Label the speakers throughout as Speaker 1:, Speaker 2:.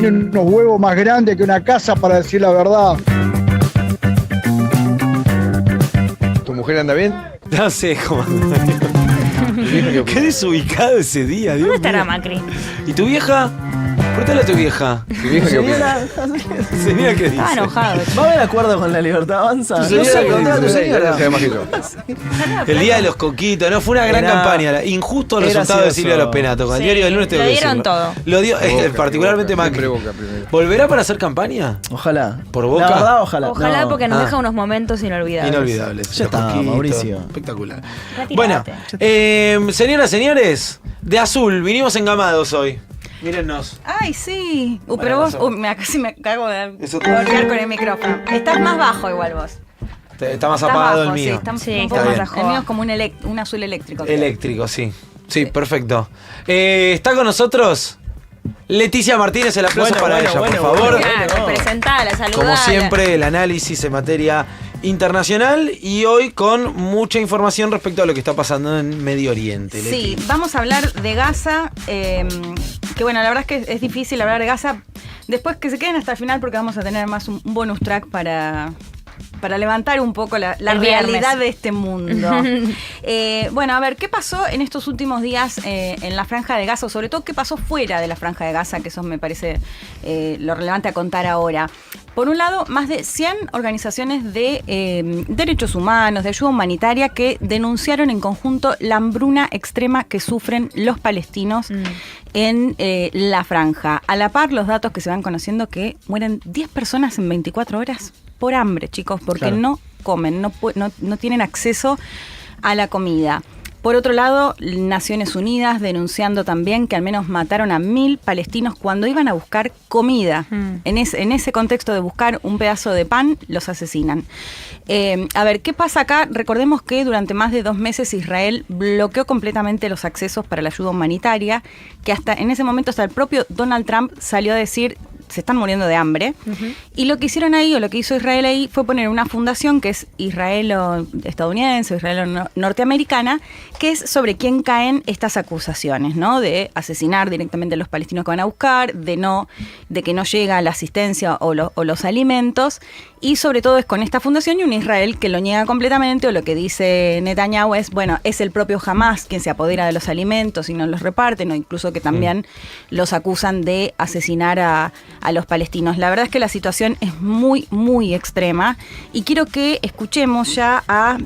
Speaker 1: tiene unos huevos más grandes que una casa, para decir la verdad.
Speaker 2: ¿Tu mujer anda bien?
Speaker 3: No sé cómo anda. Qué desubicado ese día, Dios
Speaker 4: ¿Dónde estará
Speaker 3: mío.
Speaker 4: Macri?
Speaker 3: ¿Y tu vieja? Pregúntale a tu vieja.
Speaker 2: ¿Tu vieja qué opina?
Speaker 3: Señora, ¿qué dice?
Speaker 4: Estaba enojado.
Speaker 5: ¿Va a haber acuerdo con la Libertad Avanza?
Speaker 3: Tu
Speaker 5: No
Speaker 3: señora,
Speaker 5: sé,
Speaker 3: ¿qué
Speaker 5: contá a tu
Speaker 3: dice?
Speaker 5: señora.
Speaker 2: Sabe más que yo.
Speaker 3: El día de los coquitos, ¿no? Fue una gran
Speaker 5: Era-
Speaker 3: campaña. Injusto el
Speaker 5: era
Speaker 3: resultado de
Speaker 5: gracioso.
Speaker 3: Silvia Los Penatos. Con el
Speaker 4: Sí,
Speaker 3: diario del lunes tengo
Speaker 4: lo
Speaker 3: que
Speaker 4: dieron
Speaker 3: decirlo.
Speaker 4: todo.
Speaker 3: Lo dio,
Speaker 2: Boca,
Speaker 3: particularmente
Speaker 2: Boca,
Speaker 3: Macri.
Speaker 2: siempre Boca primero.
Speaker 3: ¿Volverá para hacer campaña?
Speaker 5: Ojalá.
Speaker 3: ¿Por Boca?
Speaker 5: La verdad, ojalá.
Speaker 4: Ojalá,
Speaker 5: No.
Speaker 4: porque nos
Speaker 3: Ah.
Speaker 4: deja unos momentos inolvidables.
Speaker 3: Inolvidables.
Speaker 5: Ya
Speaker 3: Los
Speaker 5: está,
Speaker 3: coquitos.
Speaker 5: Mauricio.
Speaker 3: Espectacular.
Speaker 4: Retirate.
Speaker 3: Bueno, señoras, señores, de azul, vinimos engamados hoy. Mírennos.
Speaker 4: Ay, sí.
Speaker 3: Bueno,
Speaker 4: Pero vos,
Speaker 3: pasó.
Speaker 4: casi me cago de
Speaker 3: Eso-
Speaker 4: golpear con el micrófono. Estás más bajo igual vos.
Speaker 3: Está más
Speaker 4: Estás
Speaker 3: apagado
Speaker 4: bajo,
Speaker 3: el mío.
Speaker 4: Sí, está un está poco
Speaker 3: bien.
Speaker 4: más bajo. El mío es como un azul eléctrico.
Speaker 3: Eléctrico, sí. Sí, perfecto. Está con nosotros Leticia Martínez, el aplauso
Speaker 5: Bueno,
Speaker 3: para
Speaker 5: bueno,
Speaker 3: ella,
Speaker 5: bueno,
Speaker 3: por favor.
Speaker 5: bueno.
Speaker 4: Claro, presentala, saludala.
Speaker 3: Como siempre, el análisis en materia internacional y hoy con mucha información respecto a lo que está pasando en Medio Oriente.
Speaker 4: Sí,
Speaker 3: Leti.
Speaker 4: vamos a hablar de Gaza, que bueno, la verdad es que es difícil hablar de Gaza. Después que se queden hasta el final porque vamos a tener más un bonus track para levantar un poco la
Speaker 6: El viernes.
Speaker 4: realidad de este mundo. Bueno, a ver, ¿qué pasó en estos últimos días en la Franja de Gaza? O sobre todo, ¿qué pasó fuera de la Franja de Gaza? Que eso me parece lo relevante a contar ahora. Por un lado, más de 100 organizaciones de derechos humanos, de ayuda humanitaria, que denunciaron en conjunto la hambruna extrema que sufren los palestinos en la Franja. A la par, los datos que se van conociendo que mueren 10 personas en 24 horas por hambre, chicos, porque
Speaker 5: Claro.
Speaker 4: no comen, no tienen acceso a la comida. Por otro lado, Naciones Unidas denunciando también que al menos mataron a 1000 palestinos cuando iban a buscar comida. En ese contexto de buscar un pedazo de pan, los asesinan. A ver, ¿qué pasa acá? Recordemos que durante más de 2 meses Israel bloqueó completamente los accesos para la ayuda humanitaria, que hasta en ese momento hasta el propio Donald Trump salió a decir se están muriendo de hambre. Y lo que hicieron ahí, o lo que hizo Israel ahí, fue poner una fundación que es israelo-estadounidense, israelo-norteamericana, que es sobre quién caen estas acusaciones, ¿no? De asesinar directamente a los palestinos que van a buscar, de que no llega la asistencia o los alimentos, y sobre todo es con esta fundación y un Israel que lo niega completamente, o lo que dice Netanyahu es, bueno, es el propio Hamas quien se apodera de los alimentos y no los reparten, o incluso que también los acusan de asesinar a los palestinos. La verdad es que la situación es muy, muy extrema, y quiero que escuchemos ya a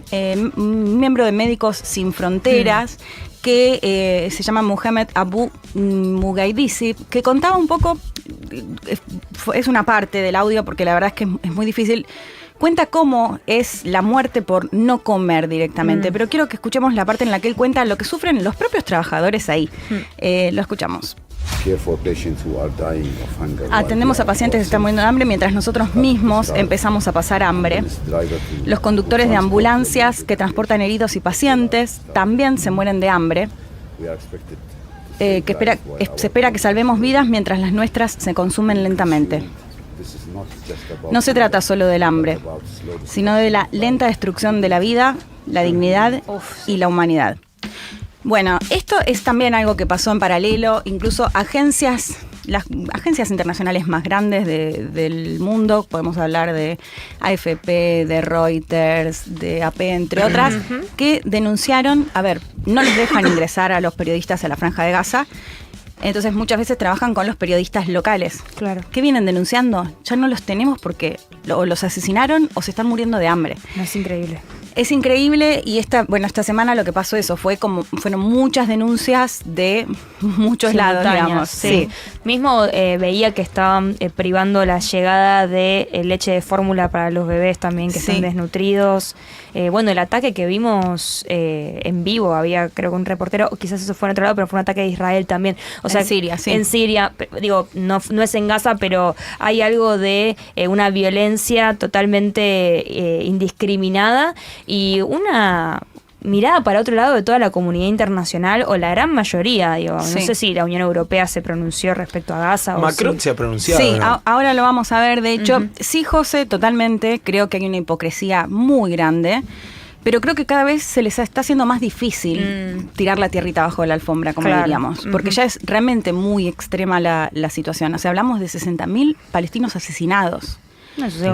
Speaker 4: un miembro de Médicos Sin Fronteras, que se llama Mohamed Abu Mugaidisi, que contaba un poco, es una parte del audio porque la verdad es que es muy difícil, cuenta cómo es la muerte por no comer directamente, pero quiero que escuchemos la parte en la que él cuenta lo que sufren los propios trabajadores ahí. Lo escuchamos. Atendemos a pacientes que están muriendo de hambre mientras nosotros mismos empezamos a pasar hambre. Los conductores de ambulancias que transportan heridos y pacientes también se mueren de hambre. Se espera que salvemos vidas mientras las nuestras se consumen lentamente. No se trata solo del hambre, sino de la lenta destrucción de la vida, la dignidad y la humanidad. Bueno, esto es también algo que pasó en paralelo, incluso las agencias internacionales más grandes del mundo, podemos hablar de AFP, de Reuters, de AP, entre otras, que denunciaron, no les dejan ingresar a los periodistas a la Franja de Gaza, entonces muchas veces trabajan con los periodistas locales.
Speaker 6: Claro.
Speaker 4: ¿Qué vienen denunciando? Ya no los tenemos porque o los asesinaron o se están muriendo de hambre.
Speaker 6: No, es increíble.
Speaker 4: Es increíble, y esta semana lo que pasó fueron muchas denuncias de muchos lados, digamos.
Speaker 6: Sí. Mismo veía que estaban privando la llegada de leche de fórmula para los bebés también que están desnutridos. Bueno, el ataque que vimos en vivo, había creo que un reportero, quizás eso fue en otro lado, pero fue un ataque de Israel también. O sea,
Speaker 4: en Siria, sí.
Speaker 6: En Siria, digo, no es en Gaza, pero hay algo de una violencia totalmente indiscriminada y una mirada para otro lado de toda la comunidad internacional, o la gran mayoría, digo.
Speaker 4: Sí.
Speaker 6: No sé si la Unión Europea se pronunció respecto a Gaza.
Speaker 3: Macron
Speaker 6: o
Speaker 3: se ha pronunciado.
Speaker 4: Sí,
Speaker 3: ¿no?
Speaker 4: ahora lo vamos a ver. De hecho, sí, José, totalmente. Creo que hay una hipocresía muy grande. pero creo que cada vez se les está haciendo más difícil tirar la tierrita abajo de la alfombra, como diríamos, porque ya es realmente muy extrema la situación. O sea, hablamos de 60.000 palestinos asesinados.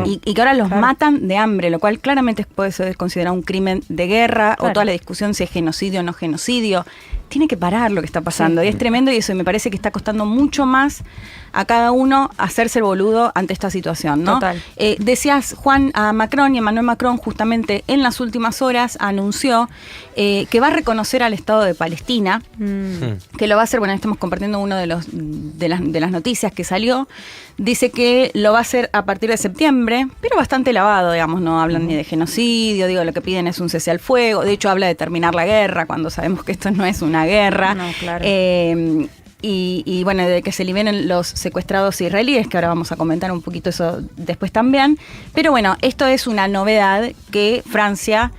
Speaker 4: Y que ahora los matan de hambre, lo cual claramente puede ser considerado un crimen de guerra, o toda la discusión si es genocidio o no genocidio. Tiene que parar lo que está pasando, y es tremendo, y eso me parece que está costando mucho más a cada uno hacerse el boludo ante esta situación, ¿no?
Speaker 6: Total.
Speaker 4: Decías, Juan, a Macron, y Emmanuel Macron justamente en las últimas horas anunció que va a reconocer al Estado de Palestina, que lo va a hacer, bueno, estamos compartiendo uno de las noticias que salió. Dice que lo va a hacer a partir de septiembre, pero bastante lavado, digamos, no hablan ni de genocidio, digo, lo que piden es un cese al fuego, de hecho habla de terminar la guerra, cuando sabemos que esto no es una guerra.
Speaker 6: No, claro.
Speaker 4: Y bueno, de que se liberen los secuestrados israelíes, que ahora vamos a comentar un poquito eso después también. Pero bueno, esto es una novedad que Francia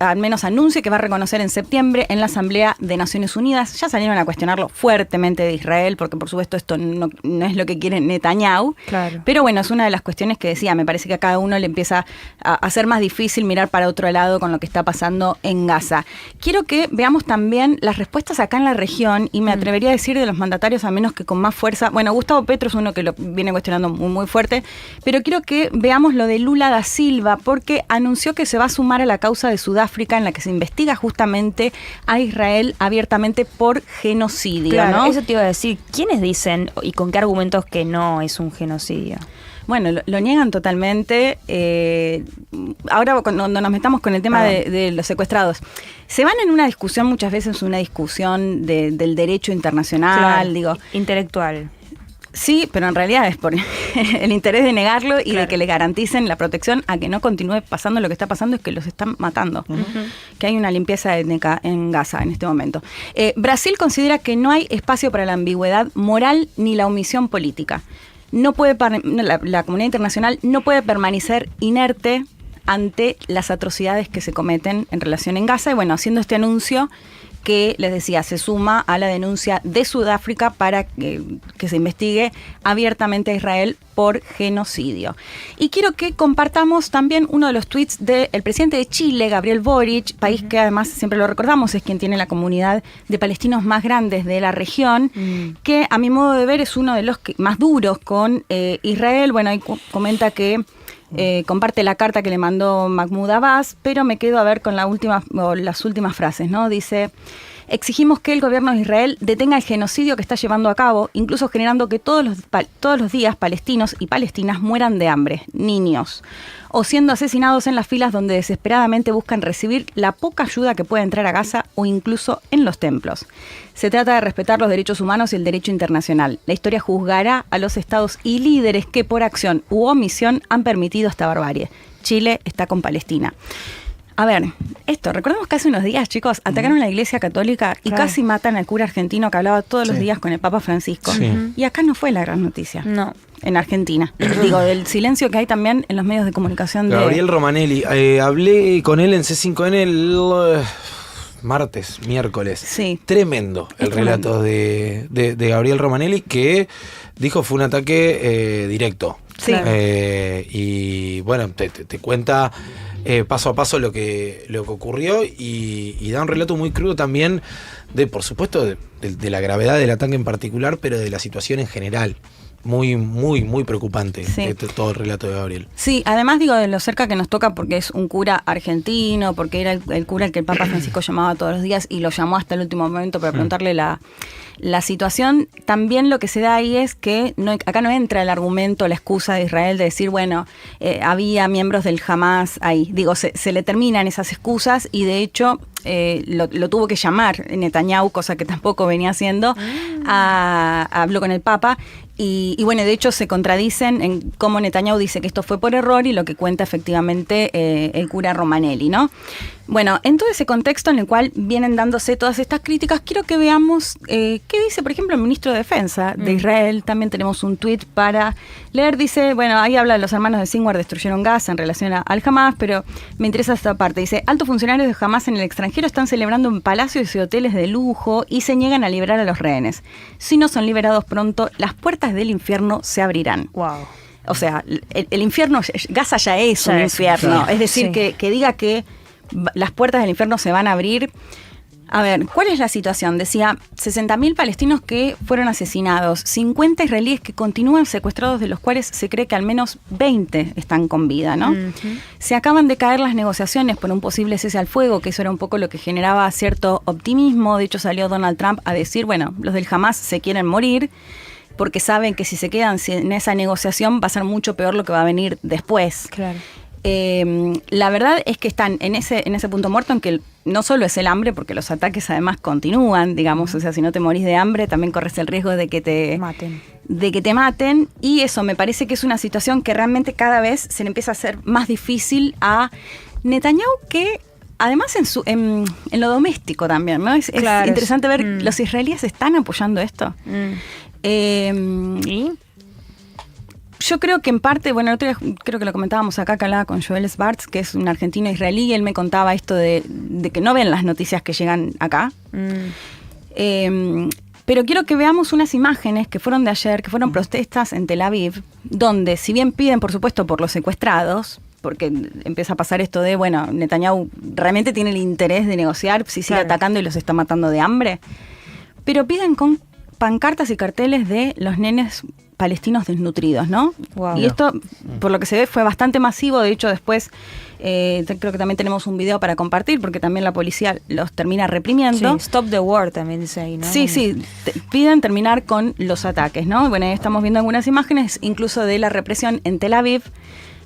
Speaker 4: al menos anuncie que va a reconocer en septiembre en la Asamblea de Naciones Unidas. Ya salieron a cuestionarlo fuertemente de Israel, porque por supuesto esto no es lo que quiere Netanyahu.
Speaker 6: Claro.
Speaker 4: Pero bueno, es una de las cuestiones que decía, me parece que a cada uno le empieza a hacer más difícil mirar para otro lado con lo que está pasando en Gaza. Quiero que veamos también las respuestas acá en la región, y me atrevería a decir de los mandatarios, a menos que con más fuerza. Bueno, Gustavo Petro es uno que lo viene cuestionando muy, muy fuerte, pero quiero que veamos lo de Lula da Silva, porque anunció que se va a sumar a la causa de Sudáfrica, en la que se investiga justamente a Israel abiertamente por genocidio.
Speaker 6: Claro,
Speaker 4: ¿no?
Speaker 6: eso te iba a decir. ¿Quiénes dicen y con qué argumentos que no es un genocidio?
Speaker 4: Bueno, lo niegan totalmente. Ahora, cuando nos metamos con el tema de los secuestrados, se van en una discusión, muchas veces una discusión del derecho internacional,
Speaker 6: Claro,
Speaker 4: digo.
Speaker 6: intelectual.
Speaker 4: Sí, pero en realidad es por el interés de negarlo y de que le garanticen la protección a que no continúe pasando lo que está pasando, es que los están matando. Que hay una limpieza étnica en Gaza en este momento. Brasil considera que no hay espacio para la ambigüedad moral ni la omisión política. La comunidad internacional no puede permanecer inerte ante las atrocidades que se cometen en relación en Gaza. Y bueno, haciendo este anuncio que, les decía, se suma a la denuncia de Sudáfrica para que se investigue abiertamente a Israel por genocidio. Y quiero que compartamos también uno de los tweets del presidente de Chile, Gabriel Boric, país que además siempre lo recordamos, es quien tiene la comunidad de palestinos más grandes de la región, que a mi modo de ver es uno de los más duros con Israel. Bueno, ahí comenta que comparte la carta que le mandó Mahmoud Abbas, pero me quedo a ver con las últimas frases, ¿no? Dice: exigimos que el gobierno de Israel detenga el genocidio que está llevando a cabo, incluso generando que todos los días palestinos y palestinas mueran de hambre, niños, o siendo asesinados en las filas donde desesperadamente buscan recibir la poca ayuda que puede entrar a Gaza, o incluso en los templos. Se trata de respetar los derechos humanos y el derecho internacional. La historia juzgará a los estados y líderes que por acción u omisión han permitido esta barbarie. Chile está con Palestina. A ver, recordemos que hace unos días, chicos, atacaron la Iglesia Católica y casi matan al cura argentino que hablaba todos los días con el Papa Francisco. Y acá no fue la gran noticia. No. En Argentina. Digo, del silencio que hay también en los medios de comunicación de...
Speaker 3: Gabriel Romanelli. Hablé con él en C5N el miércoles.
Speaker 4: Sí.
Speaker 3: Tremendo el relato de Gabriel Romanelli, que dijo fue un ataque directo.
Speaker 4: Sí.
Speaker 3: Y bueno, te cuenta paso a paso lo que ocurrió, y da un relato muy crudo también por supuesto, de la gravedad del ataque en particular, pero de la situación en general. Muy, muy, muy preocupante todo el relato de Gabriel.
Speaker 4: Sí, además digo de lo cerca que nos toca, porque es un cura argentino, porque era el cura al que el Papa Francisco llamaba todos los días y lo llamó hasta el último momento para preguntarle la situación. También lo que se da ahí es que acá no entra el argumento, la excusa de Israel de decir, bueno, había miembros del Hamas ahí. Digo, se le terminan esas excusas, y de hecho lo tuvo que llamar Netanyahu, cosa que tampoco venía haciendo. Habló con el Papa. Y bueno, de hecho se contradicen en cómo Netanyahu dice que esto fue por error y lo que cuenta efectivamente el cura Romanelli, ¿no? Bueno, en todo ese contexto en el cual vienen dándose todas estas críticas, quiero que veamos qué dice, por ejemplo, el ministro de Defensa de Israel. También tenemos un tuit para leer. Dice, bueno, ahí habla de los hermanos de Sinwar destruyeron Gaza en relación al Hamas, pero me interesa esta parte. Dice, altos funcionarios de Hamas en el extranjero están celebrando en palacios y hoteles de lujo y se niegan a liberar a los rehenes. Si no son liberados pronto, las puertas del infierno se abrirán.
Speaker 6: Wow.
Speaker 4: O sea, el infierno, Gaza ya es un infierno. Es decir, que diga que las puertas del infierno se van a abrir. A ver, ¿cuál es la situación? Decía, 60.000 palestinos que fueron asesinados, 50 israelíes que continúan secuestrados, de los cuales se cree que al menos 20 están con vida, ¿no? Se acaban de caer las negociaciones por un posible cese al fuego, que eso era un poco lo que generaba cierto optimismo. De hecho, salió Donald Trump a decir, bueno, los del Hamas se quieren morir, porque saben que si se quedan en esa negociación va a ser mucho peor lo que va a venir después.
Speaker 6: Claro.
Speaker 4: La verdad es que están en ese punto muerto en que no solo es el hambre, porque los ataques además continúan, digamos, o sea, si no te morís de hambre también corres el riesgo de que te maten, y eso me parece que es una situación que realmente cada vez se le empieza a hacer más difícil a Netanyahu, que además en lo doméstico también, ¿no? Es interesante ver, los israelíes están apoyando esto.
Speaker 6: ¿Y?
Speaker 4: Yo creo que en parte, bueno, el otro día creo que lo comentábamos acá, que hablaba con Joel Svartz, que es un argentino israelí, y él me contaba esto de que no ven las noticias que llegan acá. Pero quiero que veamos unas imágenes que fueron de ayer, que fueron protestas en Tel Aviv, donde si bien piden, por supuesto, por los secuestrados, porque empieza a pasar esto de, bueno, Netanyahu realmente tiene el interés de negociar si sigue atacando y los está matando de hambre, pero piden con pancartas y carteles de los nenes palestinos desnutridos, ¿no? Wow. Y esto, por lo que se ve, fue bastante masivo. De hecho, después creo que también tenemos un video para compartir, porque también la policía los termina reprimiendo.
Speaker 6: Sí, stop the war también dice ahí, ¿no?
Speaker 4: Sí, piden terminar con los ataques, ¿no? Bueno, ahí estamos viendo algunas imágenes, incluso de la represión en Tel Aviv.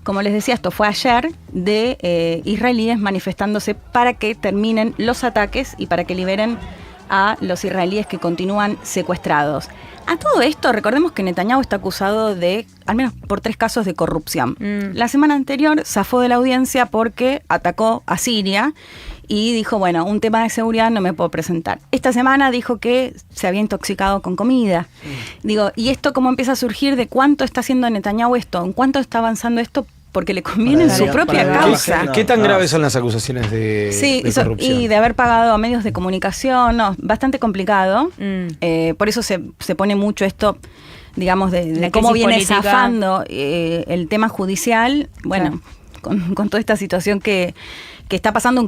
Speaker 4: Como les decía, esto fue ayer, de israelíes manifestándose para que terminen los ataques y para que liberen a los israelíes que continúan secuestrados. A todo esto, recordemos que Netanyahu está acusado de, al menos por 3 casos de corrupción. La semana anterior zafó de la audiencia porque atacó a Siria y dijo, bueno, un tema de seguridad no me puedo presentar. Esta semana dijo que se había intoxicado con comida. Digo, ¿y esto cómo empieza a surgir de cuánto está haciendo Netanyahu esto? ¿En cuánto está avanzando esto? Porque le conviene en su propia causa.
Speaker 3: ¿Qué tan graves son las acusaciones de corrupción?
Speaker 4: Y de haber pagado a medios de comunicación, bastante complicado. Por eso se pone mucho esto, digamos, de cómo viene política, zafando el tema judicial. Bueno, con toda esta situación que está pasando,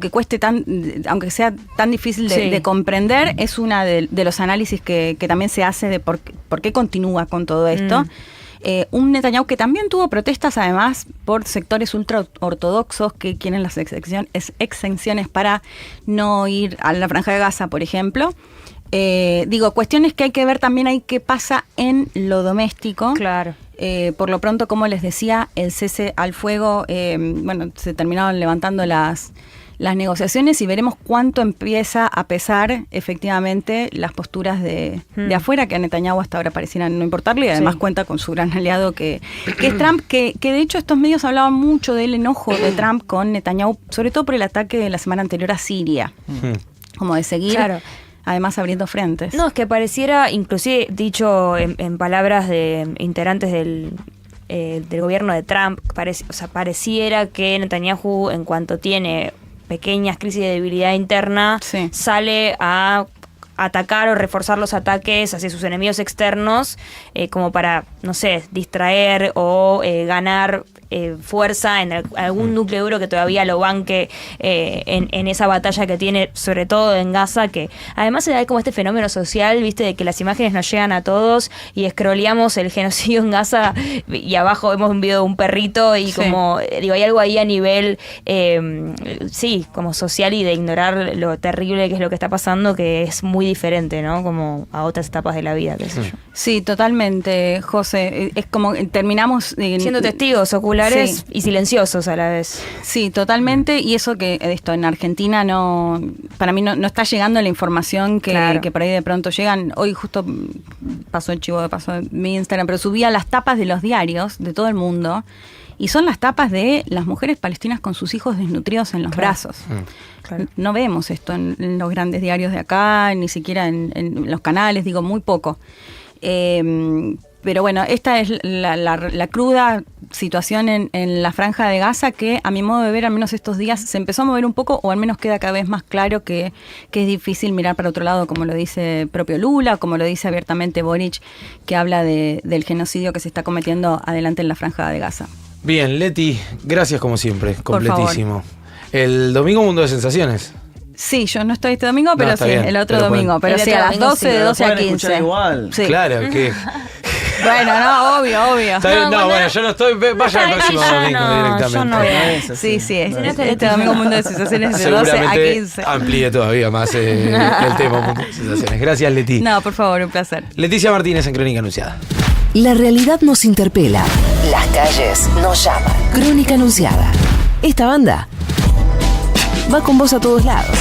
Speaker 4: aunque sea tan difícil de comprender, es una de los análisis que también se hace de por qué continúa con todo esto. Un Netanyahu que también tuvo protestas además por sectores ultraortodoxos que quieren las exenciones para no ir a la Franja de Gaza, por ejemplo. Cuestiones que hay que ver también ahí qué pasa en lo doméstico.
Speaker 6: Claro.
Speaker 4: Por lo pronto, como les decía, el cese al fuego, se terminaron levantando las negociaciones y veremos cuánto empieza a pesar efectivamente las posturas de afuera, que a Netanyahu hasta ahora parecieran no importarle, y además cuenta con su gran aliado que es Trump, que de hecho estos medios hablaban mucho del enojo de Trump con Netanyahu, sobre todo por el ataque de la semana anterior a Siria, como de seguir... Claro. Además abriendo frentes.
Speaker 6: No, es que pareciera, inclusive dicho en palabras de integrantes del gobierno de Trump, pareciera que Netanyahu, en cuanto tiene pequeñas crisis de debilidad interna, sale a atacar o reforzar los ataques hacia sus enemigos externos, como para, no sé, distraer o ganar fuerza en algún núcleo duro que todavía lo banque en esa batalla que tiene, sobre todo en Gaza, que además se da como este fenómeno social, viste, de que las imágenes nos llegan a todos y scrolleamos el genocidio en Gaza y abajo vemos un video de un perrito y como, hay algo ahí a nivel como social, y de ignorar lo terrible que es lo que está pasando, que es muy diferente, ¿no? Como a otras etapas de la vida, qué sé yo.
Speaker 4: Sí, totalmente, José. Es como terminamos...
Speaker 6: siendo testigos oculares y silenciosos a la vez.
Speaker 4: Sí, totalmente. Y eso que en Argentina para mí no está llegando la información que por ahí de pronto llegan. Hoy justo pasó el chivo de paso de mi Instagram, pero subía las tapas de los diarios de todo el mundo. Y son las tapas de las mujeres palestinas con sus hijos desnutridos en los brazos. Claro. No vemos esto en los grandes diarios de acá, ni siquiera en los canales, muy poco. Pero bueno, esta es la cruda situación en la Franja de Gaza, que a mi modo de ver, al menos estos días, se empezó a mover un poco, o al menos queda cada vez más claro que es difícil mirar para otro lado, como lo dice propio Lula, como lo dice abiertamente Boric, que habla del genocidio que se está cometiendo adelante en la Franja de Gaza.
Speaker 3: Bien, Leti, gracias como siempre, completísimo. El domingo Mundo de Sensaciones.
Speaker 4: Sí, yo no estoy este domingo, pero
Speaker 3: está
Speaker 4: sí,
Speaker 3: bien,
Speaker 4: el otro
Speaker 3: pero
Speaker 4: domingo. Pero
Speaker 6: El
Speaker 4: sí,
Speaker 6: otro
Speaker 4: a las
Speaker 6: domingo
Speaker 4: 12,
Speaker 6: sí,
Speaker 4: de
Speaker 6: lo
Speaker 4: 12 a
Speaker 5: pueden
Speaker 4: 15.
Speaker 5: escuchar igual.
Speaker 4: Sí.
Speaker 3: Claro, que.
Speaker 4: Bueno, no, obvio.
Speaker 3: Está bien, no, bueno, yo no estoy. Vaya el próximo
Speaker 6: yo
Speaker 3: domingo
Speaker 6: no,
Speaker 3: directamente.
Speaker 6: yo no voy a ir.
Speaker 4: Sí, sí,
Speaker 5: No,
Speaker 4: este domingo Mundo de Sensaciones de 12 a
Speaker 3: Seguramente
Speaker 4: 15.
Speaker 3: amplíe todavía más el tema Mundo de Sensaciones. Gracias, Leti.
Speaker 4: No, por favor, un placer.
Speaker 3: Leticia Martínez en Crónica Anunciada.
Speaker 7: La realidad nos interpela. Las calles nos llaman. Crónica Anunciada. Esta banda va con vos a todos lados.